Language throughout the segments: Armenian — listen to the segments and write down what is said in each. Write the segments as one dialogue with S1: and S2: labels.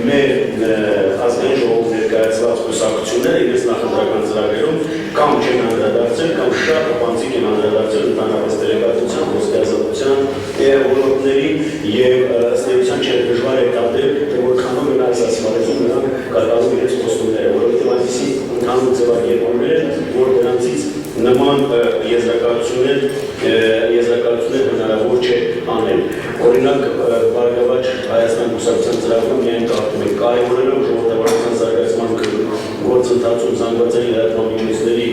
S1: մեր ազգային ժողովի ներկայացված կուսակցությունները իրենց նախընտրական ծրագրերում կամ չեն անդրադարձել, կամ շատ պանցիկ են անդրադարձել ընդհանրապես տեղեկատվության, խոսքազատության ոլորտներին եւ ըստ էության չէ դժվար է կապել, թե որքանով են այս ասվածում նրանք կատարում իրենց խոստումները, որովհետեւ այսպիսի ընդհանուր ձևակերպումներ են, որ դրանցից նման եզրակացություններ հնարավոր չէ անել։ Օրինակ, Բարգավաճ Հայաստան կուսակցության ծրագրում միայն կարդում ենք կարևորելով ժողովրդավարության զարգացման գործընթացում զանգվածային լրատվամիջոցների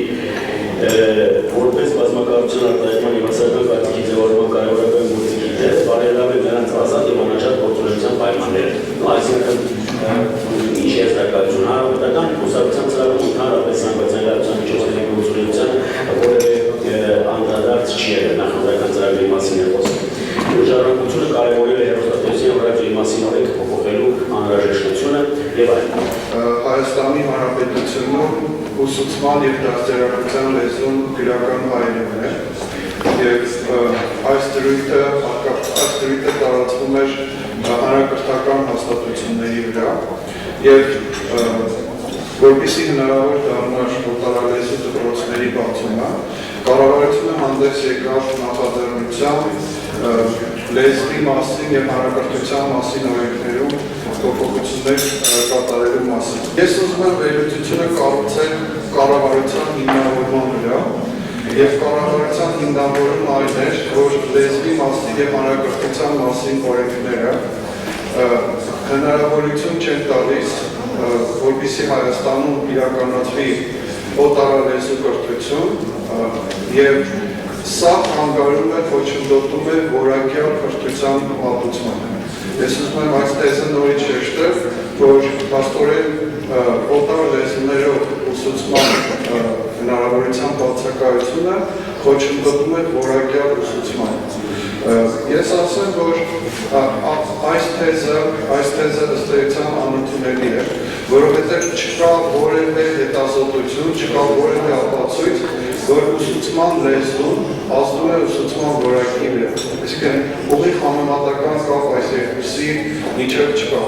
S1: որպես բազմակարծության արտահայտման եւ հասարակական կարծիքի ձևավորման կարևորական գործիքի դերը բարելավել նրանց ազատ եւ անաչափ գործունեության պայմանները։ Այսինքն ինչ եզրակացություն հանրապետական կուսակցության ծրագրում ընդհանրապես զանգվածային լրատվության միջոցների գործունեության որևէ անդրադարձ չի եղել նախընտրական ծրագրի մասին է խոսքը։ Ժառանգությունը կարևորել է հեռուստատեսության ռադիոյի մասին օրենքը փոփոխելու անհրաժեշտությունը եւ այլն։
S2: Հայաստանի Հանրապետությունում ուսուցման եւ դաստիարակության լեզուն գրական հայերեն է եւ այս դրույթը տարածվում էր հանրակրթական հաստատությունների վրա եւ որպեսզի հնարավոր դառնար օտարալեզու դպրոցների բացումը, կառավարությունը հանդես եկավ նախաձեռնությամբ լեզվի մասին եւ հանրակրթության մասին օրենքներում փոփոխություններ կատարելու մասին։ Ես ուզում եմ վերլուծությունը կառուցել կառավարության հիմնավորման վրա եւ կառավարության հիմնավորումը այն էր, որ լեզվի մասին եւ հանրակրթության մասին օրենքները հնարավորություն չեն տալիս, որպեսզի Հայաստանում իրականացվի օտարալեզու կրթություն եւ սա հանգարում է ոչնդոտում է որակյալ կրթության մատուցմանը։ Ես ուզում եմ այս տեզը նորից շեշտել, որ փաստորեն օտար լեզուներով ուսուցման հնարավորության բացակայությունը ոչնդոտում է որակյալ ուսուցման։ Ես ասեմ, որ այս թեզը ըստ էության անընդունելի է, որովհետև չկա որևէ հետազոտություն, չկա որևէ ապացույց, որ ուսուցման լեզուն ազդում է ուսուցման որակի վրա։ Այսինքն ուղիղ համեմատական կապ այս երկուսի միջև չկա։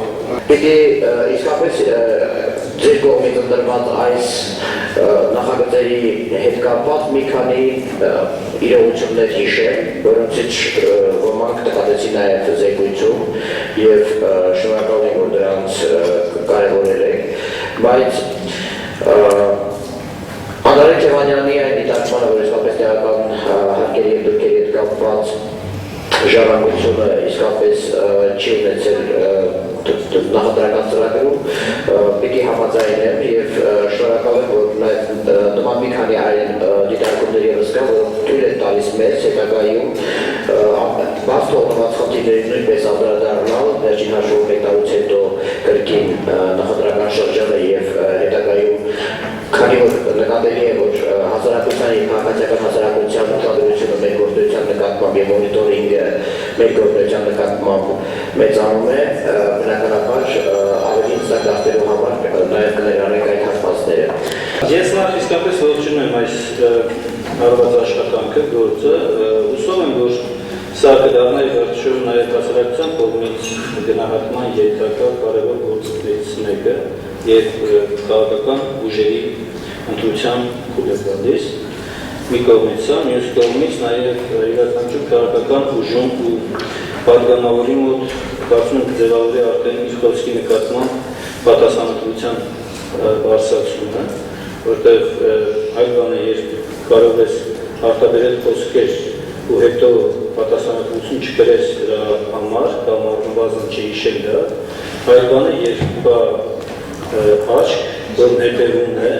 S3: Պիտի իսկապես ձեր կողմից ընտրված այս նախագծերի հետ կապված մի քանի իրողություններ հիշել, որոնցից ոմանք տկատեցի նաև զեկույցում եւ շնորհակալ եմ, որ դրանց կարևորել եք, բայց Անդրանիկ Թևանյանի այն դիտարկմանը, որ իսկապես տեղական հարկերի եւ դուրքերի հետ կապված ժառանգությունը իսկապես չի ունեցել նախընտրական ծրագրում, պիտի համաձայնեմ եւ շնորհակալ եմ, որ նման մի քանի այլ դիտարկումներ ևս կան, որոնք թույլ են տալիս մեզ հետագայում բաց թողնված խնդիրներին նույնպես անդրադառնալ, վերջին հաշվով մեկ տարուց հետո կրկին նախընտրական շրջանը եւ հետագայում քանի որ նկատելի է, որ հասարակության եւ քաղաքացիական հասարակության ուշադրությունը մեր գործունեության նկատմամբ եւ մոնիտորինգը մեր գործունեության նկատմամբ մեծանում է, բնականաբար ավելի ստանդարտելու համար նաեւ կներառենք այդ հատվածները։
S4: Ես նախ իսկապես ողջունում եմ այս արված աշխատանքը, գործը, հուսով եմ, որ սա կդառնա եւ վերջում նաեւ հասարակության կողմից գնահատման ենթակա կարևոր գործիքներից մեկը եւ քաղաքական ուժերի ընտրության խորհրդանիշ մի կողմից սա, մյուս կողմից նաեւ իրականություն քաղաքական ուժում ու պատգամավորի մոտ կարծում եմ ձևավորի արդեն իր խոսքի նկատմամբ պատասխանատվության բարձրացումը, որտեղ այլ բան է, երբ կարող ես արտաբերել խոսքեր ու հետո պատասխանատվություն չկրես դրա համար կամ առնվազն չհիշել դրա, այլ բան է, երբ կա աչք, որն հետևում է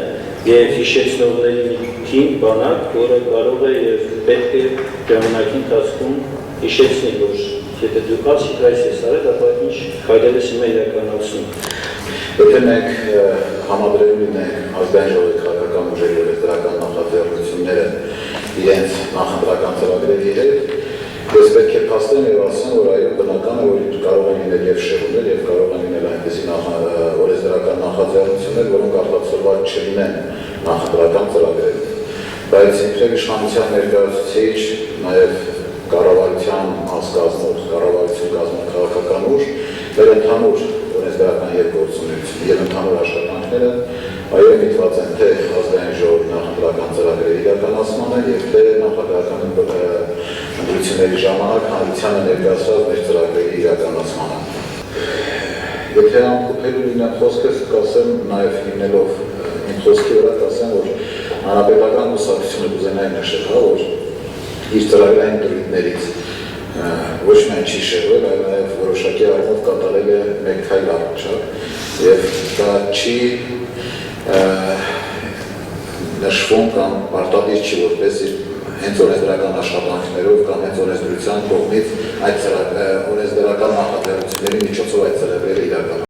S4: եւ հիշեցնողների թիմ բանակ, որը կարող է եւ պետք է ժամանակի ընթացքում հիշեցնի, որ եթե դու ասիք այս ես արել, ապա ինչ քայլեր ես հիմա իրականացնում։
S5: Եթե մենք համադրելու լինենք ազգային ժողովի քաղաքական ուժերի էլեկտրական նախաձեռնությունները իրենց նախընտրական ծրագրերի հետ, ես պետք է փաստեմ եւ ասեմ, որ այո, բնական է, որ կարող են լինել եւ շեղումներ եւ կարող են լինել այնպիսի օրենսդրական նախաձեռնություններ, որոնք արտացոլված չլինեն նախընտրական ծրագրերում։ Բայց ինքնին իշխանության ներկայացուցիչ, նաեւ կառավարության հասկացնող, կառավարություն կազմող քաղաքական ուժ, դեր ընդհանուր օրենսդրական եւ գործունեությունը եւ ընդհանուր աշխատանքները այո միտված են թե ազգային ժողովի նախընտրական ծրագրերի իրականացմանը եւ թե նախագահական ընտրությունների ժամանակ հանրությանը ներկայացված մեր ծրագրերի իրականացմանը։ Եթե ամփոփելու լինեմ խոսքս, կասեմ նաև հիմնելով իմ խոսքի վրա, կասեմ, որ հանրապետական կուսակցությունը կուզենայի նշել, որ իր ծրագրային դրույթներից ոչ միայն չի շեղվել, այլ նաև որոշակի առումով կատարել է մեկ քայլ առաջ եւ դա չի նշվում կամ պարտադիր չի որպես հենց օրենսդրական աշխատանքներով կամ հենց օրենսդրության կողմից այդ օրենսդրական նախաձեռնությունների միջոցով այդ ծրագրերը իրականացնել։